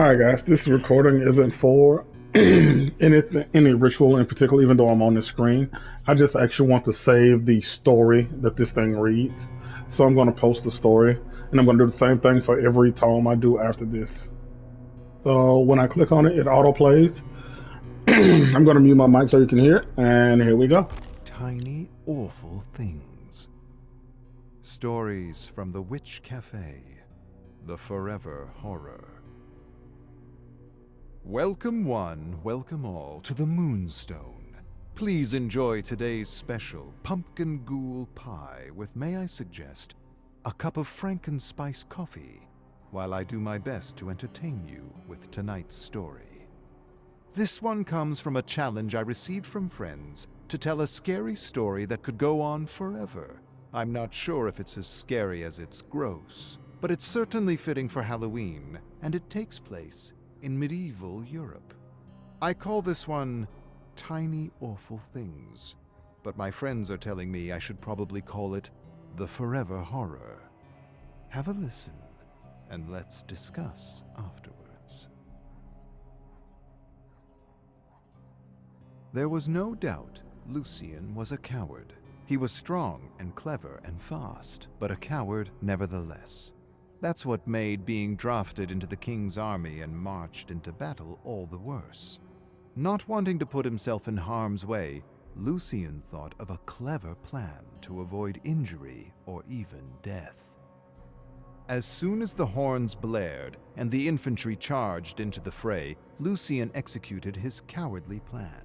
Hi guys, this recording isn't for any ritual in particular, even though I'm on the screen. I just actually want to save the story that this thing reads. So I'm going to post the story, and I'm going to do the same thing for every tome I do after this. So when I click on it, it auto plays. I'm going to mute my mic so you can hear it, and here we go. Tiny Awful Things. Stories from the Witch Cafe, the Forever Horror. Welcome one, welcome all to the Moonstone. Please enjoy today's special pumpkin ghoul pie with, may I suggest, a cup of Frankenspice coffee, while I do my best to entertain you with tonight's story. This one comes from a challenge I received from friends to tell a scary story that could go on forever. I'm not sure if it's as scary as it's gross, but it's certainly fitting for Halloween, and it takes place in medieval Europe. I call this one Tiny Awful Things, but my friends are telling me I should probably call it the Forever Horror. Have a listen, and let's discuss afterwards. There was no doubt Lucian was a coward. He was strong and clever and fast, but a coward nevertheless. That's what made being drafted into the king's army and marched into battle all the worse. Not wanting to put himself in harm's way, Lucian thought of a clever plan to avoid injury or even death. As soon as the horns blared and the infantry charged into the fray, Lucian executed his cowardly plan.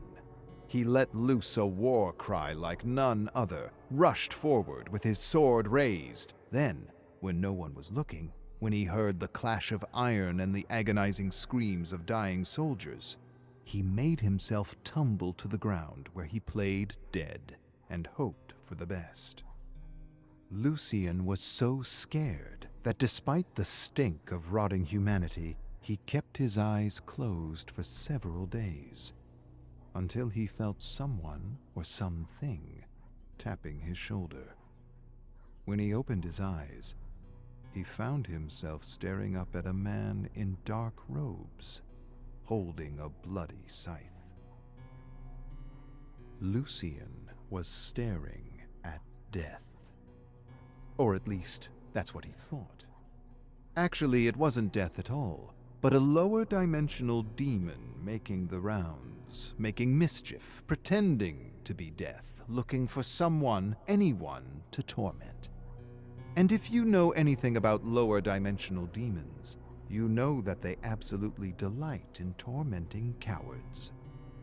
He let loose a war cry like none other, rushed forward with his sword raised. Then, when no one was looking, when he heard the clash of iron and the agonizing screams of dying soldiers, he made himself tumble to the ground where he played dead and hoped for the best. Lucian was so scared that despite the stink of rotting humanity, he kept his eyes closed for several days, until he felt someone or something tapping his shoulder. When he opened his eyes, he found himself staring up at a man in dark robes, holding a bloody scythe. Lucian was staring at death. Or at least, that's what he thought. Actually, it wasn't death at all, but a lower dimensional demon making the rounds, making mischief, pretending to be death, looking for someone, anyone, to torment. And if you know anything about lower dimensional demons, you know that they absolutely delight in tormenting cowards.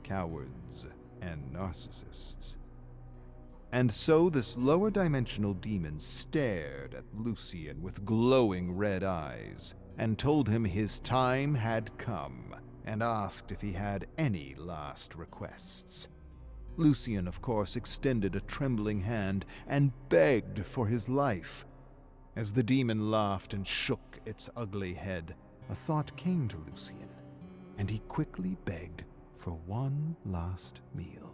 Cowards and narcissists. And so this lower dimensional demon stared at Lucian with glowing red eyes and told him his time had come and asked if he had any last requests. Lucian, of course, extended a trembling hand and begged for his life. As the demon laughed and shook its ugly head, a thought came to Lucian, and he quickly begged for one last meal.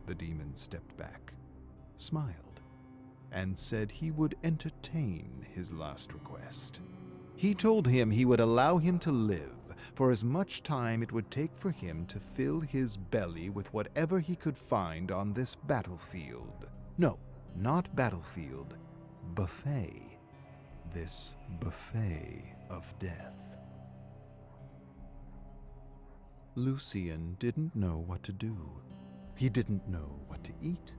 The demon stepped back, smiled, and said he would entertain his last request. He told him he would allow him to live for as much time it would take for him to fill his belly with whatever he could find on this battlefield. No, not battlefield, buffet. This buffet of death. Lucian didn't know what to do. He didn't know what to eat.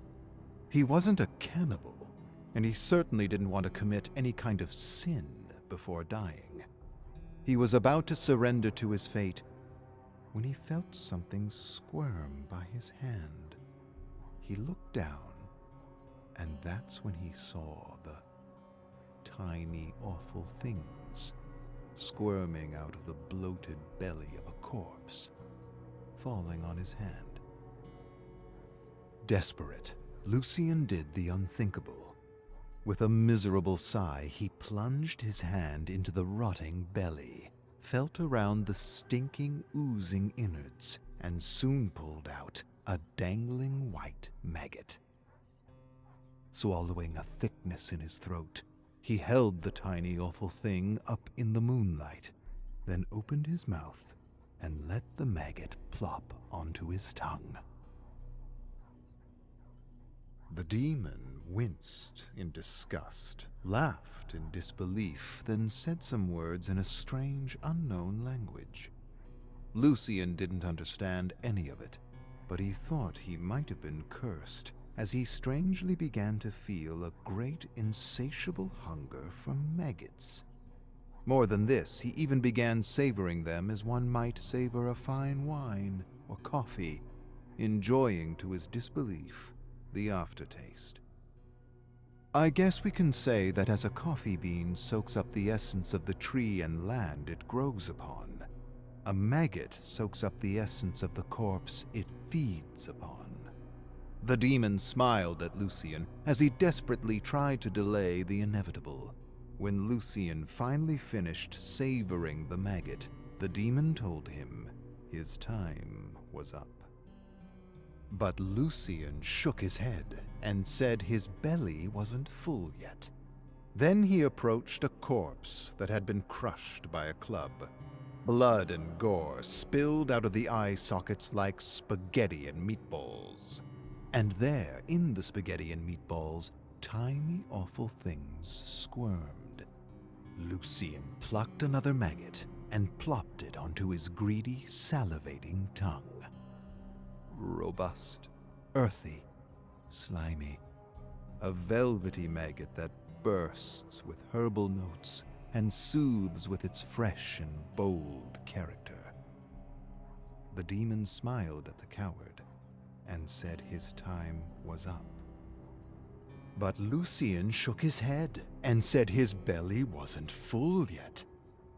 He wasn't a cannibal, and he certainly didn't want to commit any kind of sin before dying. He was about to surrender to his fate when he felt something squirm by his hand. He looked down, and that's when he saw the tiny, awful things squirming out of the bloated belly of a corpse, falling on his hand. Desperate, Lucian did the unthinkable. With a miserable sigh, he plunged his hand into the rotting belly, felt around the stinking, oozing innards, and soon pulled out a dangling white maggot. Swallowing a thickness in his throat, he held the tiny, awful thing up in the moonlight, then opened his mouth and let the maggot plop onto his tongue. The demon winced in disgust, laughed in disbelief, then said some words in a strange, unknown language. Lucian didn't understand any of it, but he thought he might have been cursed, as he strangely began to feel a great, insatiable hunger for maggots. More than this, he even began savoring them as one might savor a fine wine or coffee, enjoying to his disbelief the aftertaste. I guess we can say that as a coffee bean soaks up the essence of the tree and land it grows upon, a maggot soaks up the essence of the corpse it feeds upon. The demon smiled at Lucian as he desperately tried to delay the inevitable. When Lucian finally finished savoring the maggot, the demon told him his time was up. But Lucian shook his head and said his belly wasn't full yet. Then he approached a corpse that had been crushed by a club. Blood and gore spilled out of the eye sockets like spaghetti and meatballs. And there, in the spaghetti and meatballs, tiny awful things squirmed. Lucian plucked another maggot and plopped it onto his greedy, salivating tongue. Robust, earthy, slimy, a velvety maggot that bursts with herbal notes and soothes with its fresh and bold character. The demon smiled at the coward and said his time was up. But Lucian shook his head and said his belly wasn't full yet.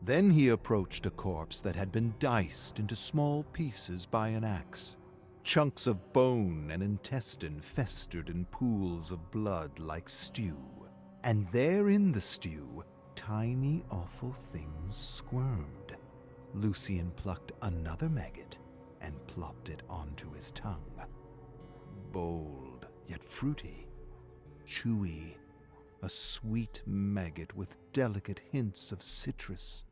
Then he approached a corpse that had been diced into small pieces by an axe. Chunks of bone and intestine festered in pools of blood like stew. And there in the stew, tiny awful things squirmed. Lucian plucked another maggot and plopped it onto his tongue. Bold, yet fruity, chewy, a sweet maggot with delicate hints of citrus.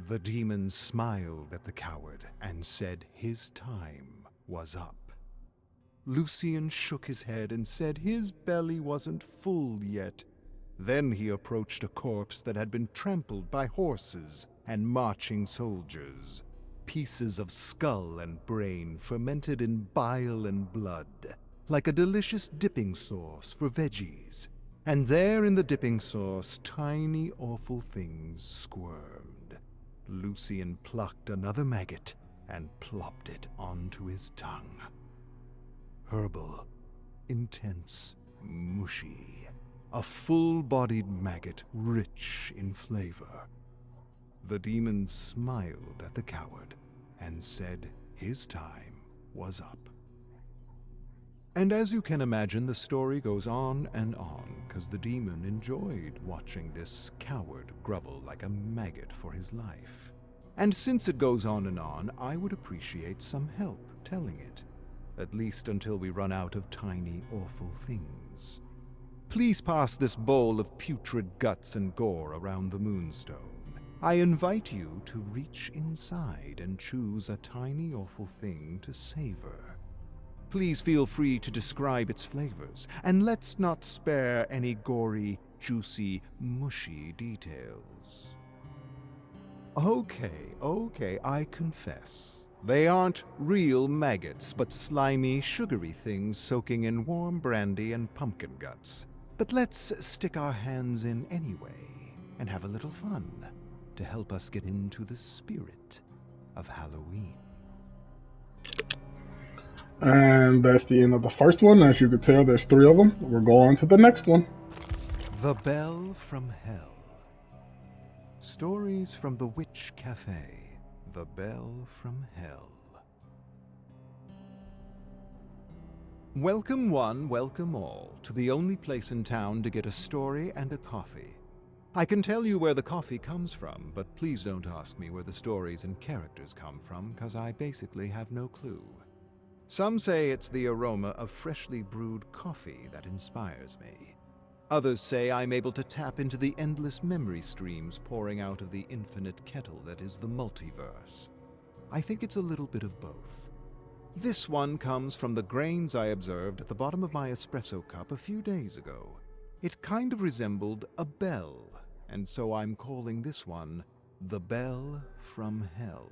The demon smiled at the coward and said his time was up. Lucian shook his head and said his belly wasn't full yet. Then he approached a corpse that had been trampled by horses and marching soldiers. Pieces of skull and brain fermented in bile and blood, like a delicious dipping sauce for veggies. And there in the dipping sauce, tiny awful things squirmed. Lucian plucked another maggot and plopped it onto his tongue. Herbal, intense, mushy, a full-bodied maggot rich in flavor. The demon smiled at the coward and said his time was up. And as you can imagine, the story goes on and on, because the demon enjoyed watching this coward grovel like a maggot for his life. And since it goes on and on, I would appreciate some help telling it, at least until we run out of tiny, awful things. Please pass this bowl of putrid guts and gore around the moonstone. I invite you to reach inside and choose a tiny, awful thing to savor. Please feel free to describe its flavors, and let's not spare any gory, juicy, mushy details. Okay, I confess. They aren't real maggots, but slimy, sugary things soaking in warm brandy and pumpkin guts. But let's stick our hands in anyway, and have a little fun, to help us get into the spirit of Halloween. And that's the end of the first one. As you can tell, there's 3 of them. We're going to the next one. The Bell from Hell. Stories from the Witch Cafe. The Bell from Hell. Welcome one, welcome all, to the only place in town to get a story and a coffee. I can tell you where the coffee comes from, but please don't ask me where the stories and characters come from, because I basically have no clue. Some say it's the aroma of freshly brewed coffee that inspires me. Others say I'm able to tap into the endless memory streams pouring out of the infinite kettle that is the multiverse. I think it's a little bit of both. This one comes from the grains I observed at the bottom of my espresso cup a few days ago. It kind of resembled a bell, and so I'm calling this one the Bell from Hell.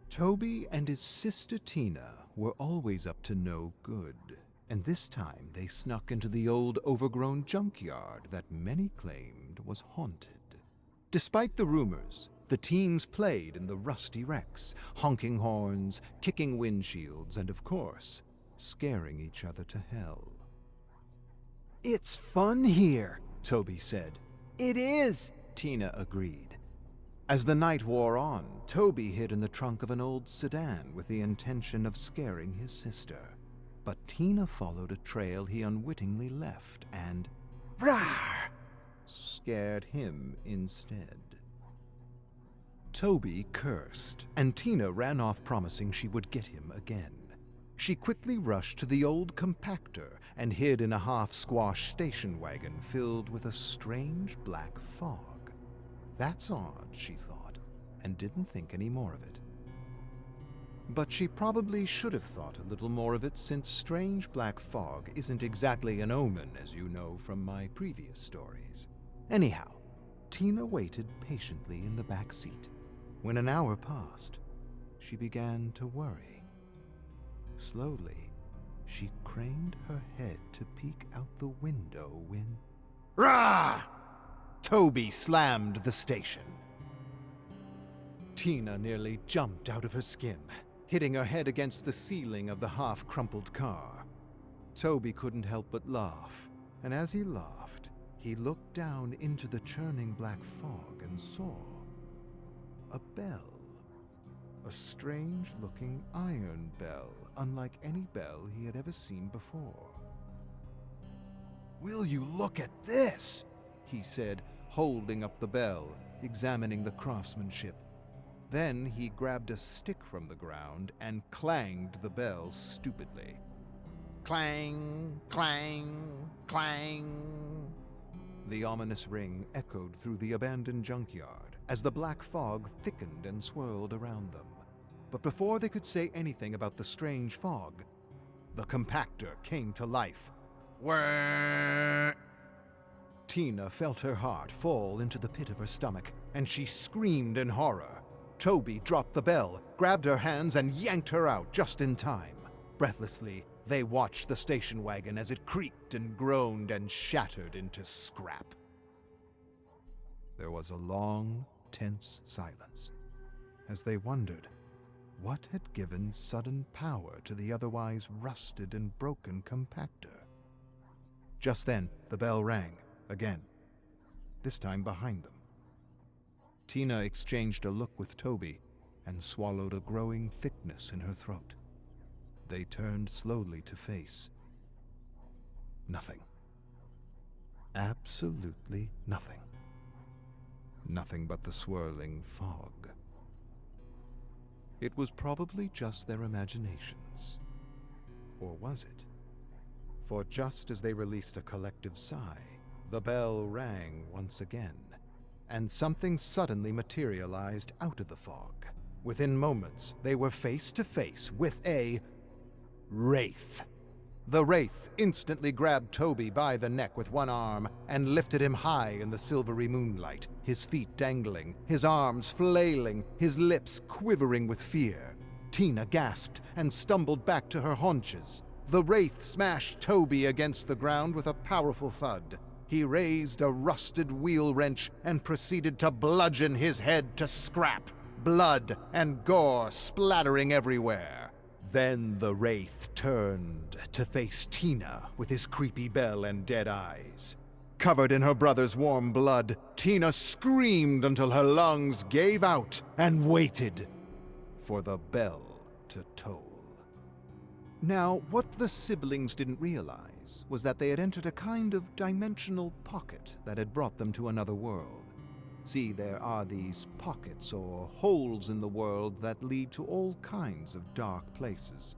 Toby and his sister Tina were always up to no good, and this time they snuck into the old overgrown junkyard that many claimed was haunted. Despite the rumors, the teens played in the rusty wrecks, honking horns, kicking windshields, and of course, scaring each other to hell. "It's fun here," Toby said. "It is," Tina agreed. As the night wore on, Toby hid in the trunk of an old sedan with the intention of scaring his sister. But Tina followed a trail he unwittingly left and, "Rawr!" scared him instead. Toby cursed, and Tina ran off promising she would get him again. She quickly rushed to the old compactor and hid in a half-squashed station wagon filled with a strange black fog. That's odd, she thought, and didn't think any more of it. But she probably should have thought a little more of it, since strange black fog isn't exactly an omen, as you know from my previous stories. Anyhow, Tina waited patiently in the back seat. When an hour passed, she began to worry. Slowly, she craned her head to peek out the window when... Rah! Toby slammed the station. Tina nearly jumped out of her skin, hitting her head against the ceiling of the half-crumpled car. Toby couldn't help but laugh, and as he laughed, he looked down into the churning black fog and saw a bell. A strange-looking iron bell, unlike any bell he had ever seen before. "Will you look at this?" he said, holding up the bell, examining the craftsmanship. Then he grabbed a stick from the ground and clanged the bell stupidly. Clang, clang, clang. The ominous ring echoed through the abandoned junkyard as the black fog thickened and swirled around them. But before they could say anything about the strange fog, the compactor came to life. Whirr! Tina felt her heart fall into the pit of her stomach, and she screamed in horror. Toby dropped the bell, grabbed her hands, and yanked her out just in time. Breathlessly, they watched the station wagon as it creaked and groaned and shattered into scrap. There was a long, tense silence as they wondered what had given sudden power to the otherwise rusted and broken compactor. Just then, the bell rang again, this time behind them. Tina exchanged a look with Toby and swallowed a growing thickness in her throat. They turned slowly to face nothing. Absolutely nothing. Nothing but the swirling fog. It was probably just their imaginations. Or was it? For just as they released a collective sigh, the bell rang once again, and something suddenly materialized out of the fog. Within moments, they were face to face with a wraith. The wraith instantly grabbed Toby by the neck with one arm and lifted him high in the silvery moonlight, his feet dangling, his arms flailing, his lips quivering with fear. Tina gasped and stumbled back to her haunches. The wraith smashed Toby against the ground with a powerful thud. He raised a rusted wheel wrench and proceeded to bludgeon his head to scrap, blood and gore splattering everywhere. Then the wraith turned to face Tina with his creepy bell and dead eyes. Covered in her brother's warm blood, Tina screamed until her lungs gave out and waited for the bell to toll. Now, what the siblings didn't realize was that they had entered a kind of dimensional pocket that had brought them to another world. See, there are these pockets or holes in the world that lead to all kinds of dark places.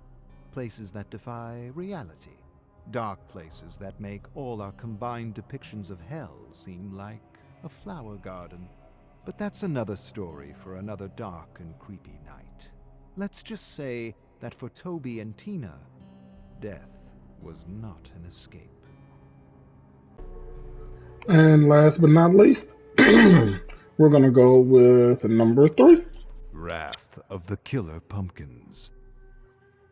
Places that defy reality. Dark places that make all our combined depictions of hell seem like a flower garden. But that's another story for another dark and creepy night. Let's just say that for Toby and Tina, death was not an escape. And last but not least, we're going to go with number 3. Wrath of the Killer Pumpkins.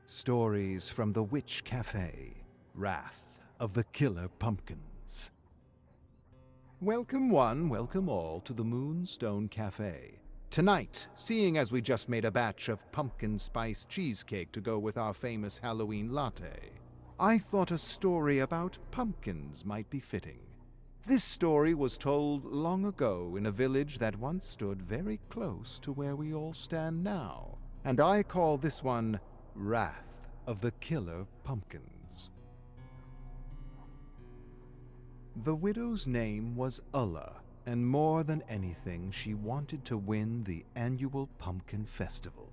Stories from the Witch Cafe. Wrath of the Killer Pumpkins. Welcome one, welcome all to the Moonstone Cafe. Tonight, seeing as we just made a batch of pumpkin spice cheesecake to go with our famous Halloween latte, I thought a story about pumpkins might be fitting. This story was told long ago in a village that once stood very close to where we all stand now, and I call this one Wrath of the Killer Pumpkins. The widow's name was Ulla, and more than anything, she wanted to win the annual Pumpkin Festival.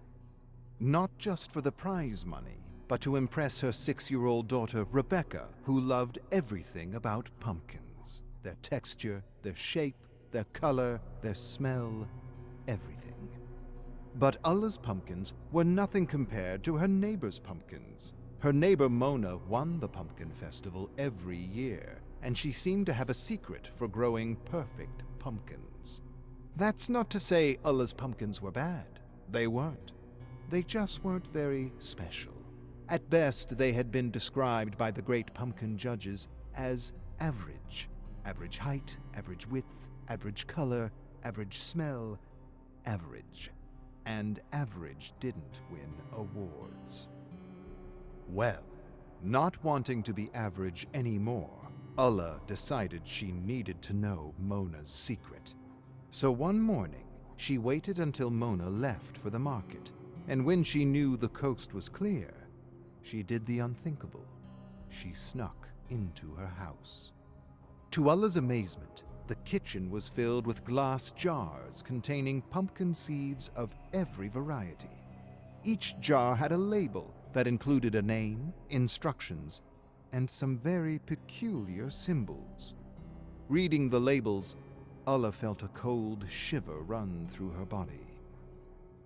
Not just for the prize money, but to impress her 6-year-old daughter Rebecca, who loved everything about pumpkins. Their texture, their shape, their color, their smell, everything. But Ulla's pumpkins were nothing compared to her neighbor's pumpkins. Her neighbor Mona won the Pumpkin Festival every year, and she seemed to have a secret for growing perfect pumpkins. That's not to say Ulla's pumpkins were bad. They weren't. They just weren't very special. At best, they had been described by the great pumpkin judges as average. Average height, average width, average color, average smell, average. And average didn't win awards. Well, not wanting to be average anymore, Ulla decided she needed to know Mona's secret. So one morning, she waited until Mona left for the market, and when she knew the coast was clear, she did the unthinkable. She snuck into her house. To Ulla's amazement, the kitchen was filled with glass jars containing pumpkin seeds of every variety. Each jar had a label that included a name, instructions, and some very peculiar symbols. Reading the labels, Ulla felt a cold shiver run through her body.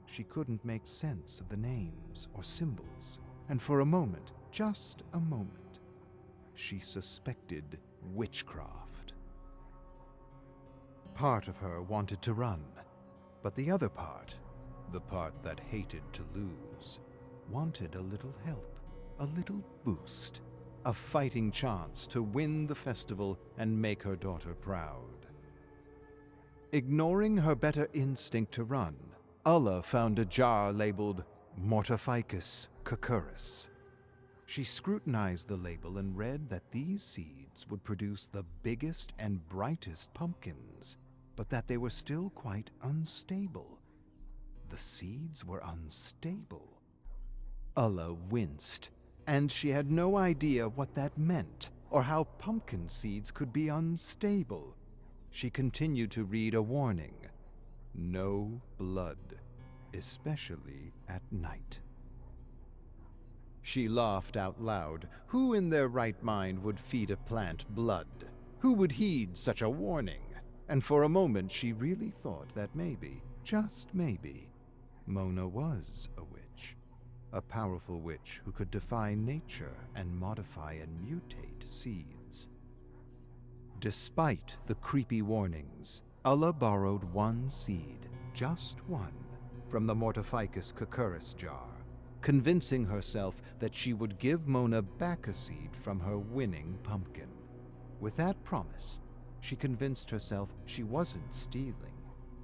She couldn't make sense of the names or symbols, and for a moment, just a moment, she suspected witchcraft. Part of her wanted to run, but the other part, the part that hated to lose, wanted a little help, a little boost. A fighting chance to win the festival and make her daughter proud. Ignoring her better instinct to run, Ulla found a jar labeled Mortificus Cucurbus. She scrutinized the label and read that these seeds would produce the biggest and brightest pumpkins, but that they were still quite unstable. The seeds were unstable. Ulla winced, and she had no idea what that meant or how pumpkin seeds could be unstable. She continued to read a warning: no blood, especially at night. She laughed out loud. Who in their right mind would feed a plant blood? Who would heed such a warning? And for a moment she really thought that maybe, just maybe, Mona was a witch. A powerful witch who could defy nature and modify and mutate seeds. Despite the creepy warnings, Ulla borrowed one seed, just one, from the Mortificus Cucurbus jar, convincing herself that she would give Mona back a seed from her winning pumpkin. With that promise, she convinced herself she wasn't stealing,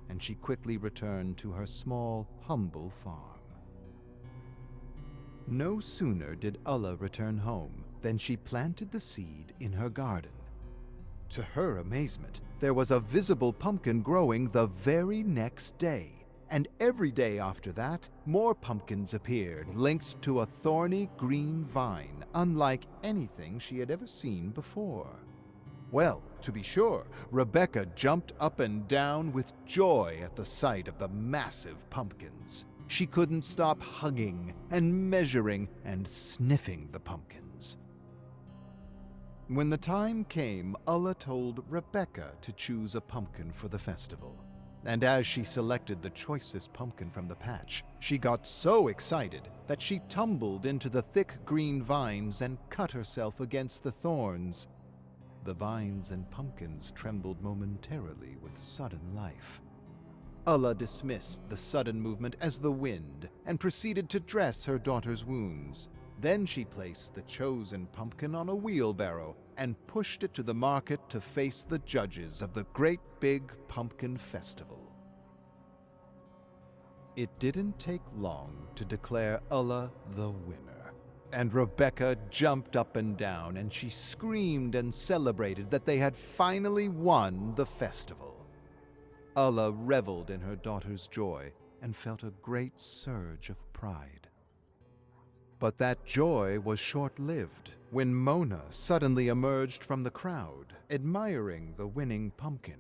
and she quickly returned to her small, humble farm. No sooner did Ulla return home than she planted the seed in her garden. To her amazement, there was a visible pumpkin growing the very next day, and every day after that, more pumpkins appeared, linked to a thorny green vine, unlike anything she had ever seen before. Well, to be sure, Rebecca jumped up and down with joy at the sight of the massive pumpkins. She couldn't stop hugging and measuring and sniffing the pumpkins. When the time came, Ulla told Rebecca to choose a pumpkin for the festival. And as she selected the choicest pumpkin from the patch, she got so excited that she tumbled into the thick green vines and cut herself against the thorns. The vines and pumpkins trembled momentarily with sudden life. Ulla dismissed the sudden movement as the wind and proceeded to dress her daughter's wounds. Then she placed the chosen pumpkin on a wheelbarrow and pushed it to the market to face the judges of the Great Big Pumpkin Festival. It didn't take long to declare Ulla the winner, and Rebecca jumped up and down and she screamed and celebrated that they had finally won the festival. Ulla reveled in her daughter's joy and felt a great surge of pride. But that joy was short-lived when Mona suddenly emerged from the crowd, admiring the winning pumpkin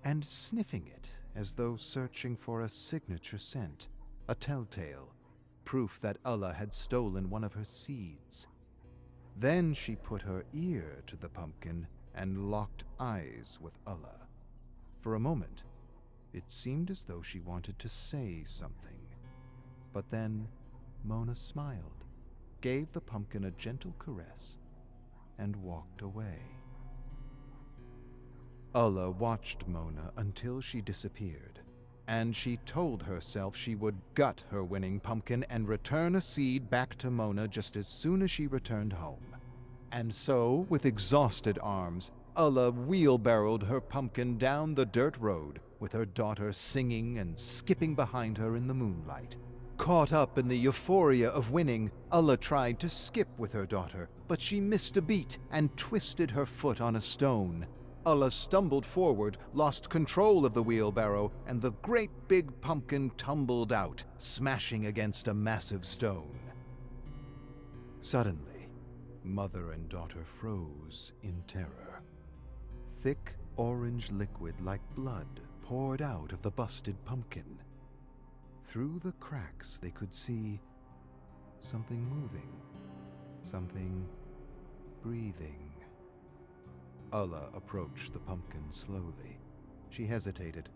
and sniffing it as though searching for a signature scent, a telltale, proof that Ulla had stolen one of her seeds. Then she put her ear to the pumpkin and locked eyes with Ulla. For a moment, it seemed as though she wanted to say something, but then Mona smiled, gave the pumpkin a gentle caress, and walked away. Ulla watched Mona until she disappeared, and she told herself she would gut her winning pumpkin and return a seed back to Mona just as soon as she returned home. And so, with exhausted arms, Ulla wheelbarrowed her pumpkin down the dirt road, with her daughter singing and skipping behind her in the moonlight. Caught up in the euphoria of winning, Ulla tried to skip with her daughter, but she missed a beat and twisted her foot on a stone. Ulla stumbled forward, lost control of the wheelbarrow, and the great big pumpkin tumbled out, smashing against a massive stone. Suddenly, mother and daughter froze in terror. Thick orange liquid like blood poured out of the busted pumpkin. Through the cracks they could see something moving, something breathing. Ulla approached the pumpkin slowly. She hesitated,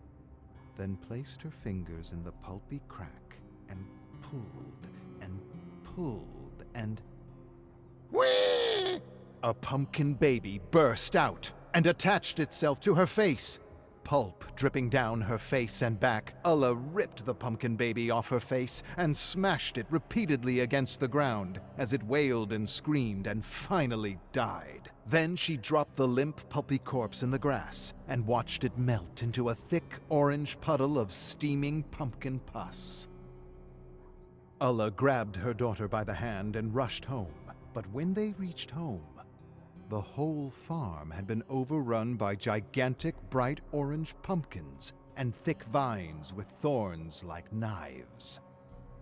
then placed her fingers in the pulpy crack and pulled and pulled and... Whee! A pumpkin baby burst out and attached itself to her face. Pulp dripping down her face and back, Ulla ripped the pumpkin baby off her face and smashed it repeatedly against the ground as it wailed and screamed and finally died. Then she dropped the limp, pulpy corpse in the grass and watched it melt into a thick orange puddle of steaming pumpkin pus. Ulla grabbed her daughter by the hand and rushed home, but when they reached home, the whole farm had been overrun by gigantic bright orange pumpkins and thick vines with thorns like knives.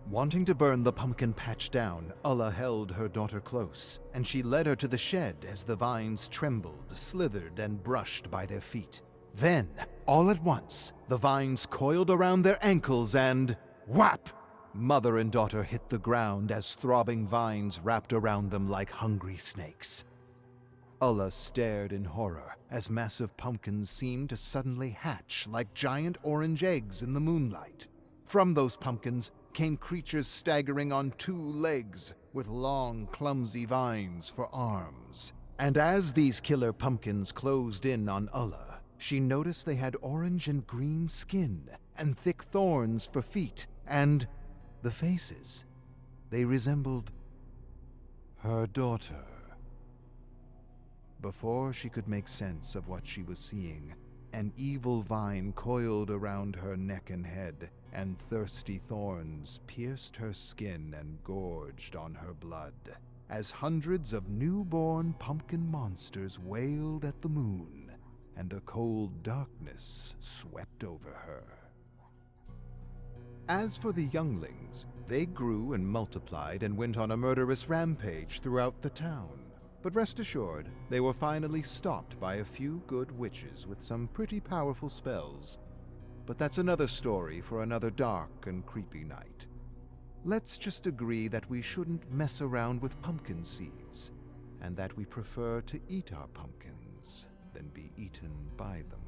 Wanting to burn the pumpkin patch down, Ulla held her daughter close, and she led her to the shed as the vines trembled, slithered, and brushed by their feet. Then, all at once, the vines coiled around their ankles and... whap! Mother and daughter hit the ground as throbbing vines wrapped around them like hungry snakes. Ulla stared in horror as massive pumpkins seemed to suddenly hatch like giant orange eggs in the moonlight. From those pumpkins came creatures staggering on 2 legs with long, clumsy vines for arms. And as these killer pumpkins closed in on Ulla, she noticed they had orange and green skin and thick thorns for feet, and the faces. They resembled her daughter. Before she could make sense of what she was seeing, an evil vine coiled around her neck and head, and thirsty thorns pierced her skin and gorged on her blood, as hundreds of newborn pumpkin monsters wailed at the moon, and a cold darkness swept over her. As for the younglings, they grew and multiplied and went on a murderous rampage throughout the town. But rest assured, they were finally stopped by a few good witches with some pretty powerful spells. But that's another story for another dark and creepy night. Let's just agree that we shouldn't mess around with pumpkin seeds. and that we prefer to eat our pumpkins than be eaten by them.